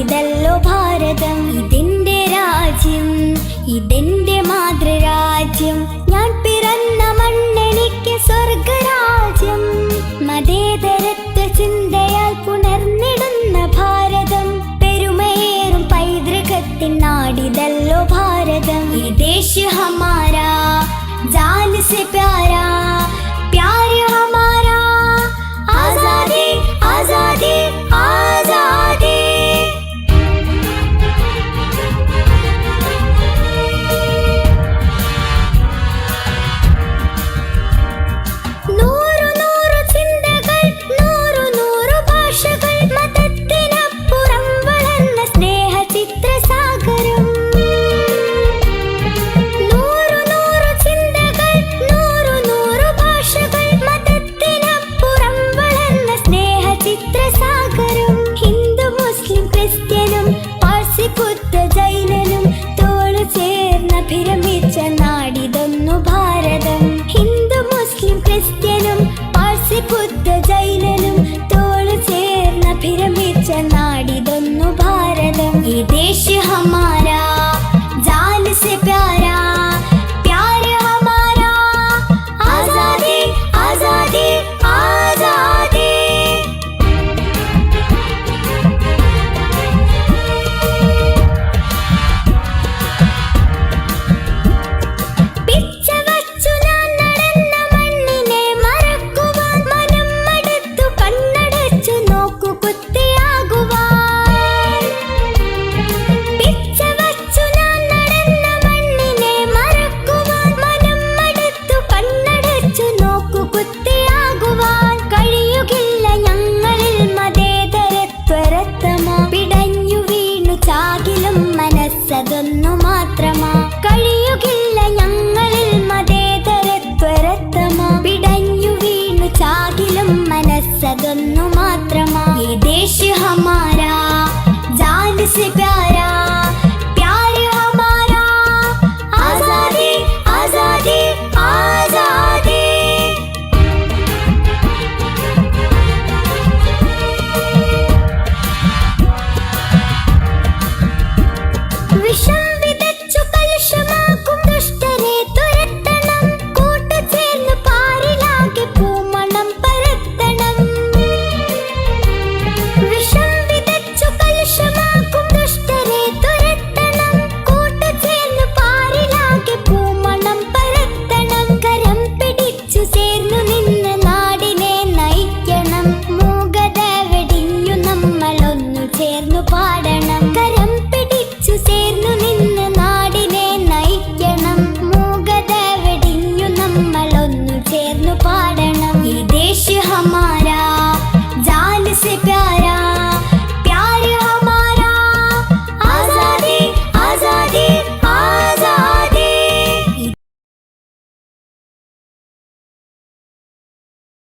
നാടിതല്ലോ ഭാരതം. ഇതെന്റെ രാജ്യം, ഇതെന്റെ മാതൃരാജ്യം. ഞാൻ പിറന്ന മണ്ണെനിക്ക് സ്വർഗരാജ്യം. മതേതരത്വ ചിന്തയാൽ പുണർന്നിടുന്ന ഭാരതം. പെരുമയേറും പൈതൃകത്തിൻ നാടിതല്ലോ ഭാരതം. ഈ ദേശ ഹമാരാ, जान से प्यारा, प्यार हमारा. आजादी आजादी आजादी. നൂറു നൂറു ചിന്തകൾ, നൂറു നൂറു ഭാഷകൾ. മതത്തിനപ്പുറം വളർന്ന സ്നേഹ ചിത്രസാഗരം. ഹിന്ദു മുസ്ലിം ക്രിസ്ത്യനും പാഴ്സി ബുദ്ധ ജൈനനും തോളു ചേർന്നഭിരമിച്ച നാടിതൊന്നു ഭാരതം. ഹിന്ദു മുസ്ലിം ക്രിസ്ത്യനും പാഴ്സി ബുദ്ധ ജൈനനും തോളു ചേർന്നഭിരമിച്ച നാടിതൊന്നു ഭാരതം. ഈ ദേശ ഹമാരാ, ജാൻ സെ പ്യാരാ, പ്യാർ ഹമാരാ. ആസാദി ആസാദി ആസാദി. അതൊന്നു മാത്രമാ കഴിയുകില്ല ഞങ്ങളിൽ മതേതരത്വരത്തമാ. പിടഞ്ഞു വീണു ചാകിലും മനസ്സതൊന്നു മാത്രമാ. ഈ ദേശ ഹമാരാ, ജാൻ സെ പ്യാരാ, പ്യാർ ഹമാരാ. ആസാദി ആസാദി ആസാദി. വിഷം വിതച്ചു കലുഷമാക്കും ദുഷ്ടരെ തുരത്തണം. കൂട്ടുചേർന്ന് പാരിലാകെ പൂമണം പരത്തണം. വിഷം വിതച്ചു കലുഷമാക്കും ദുഷ്ടരെ തുരത്തണം. കൂട്ടുചേർന്ന് പാരിലാകെ പൂമണം പരത്തണം. കരം പിടിച്ചു ചേർന്നു നിന്ന് നാടിനെ നയിക്കണം. മൂകത വെടിഞ്ഞു നമ്മളൊന്നു ചേർന്നു പാടണം.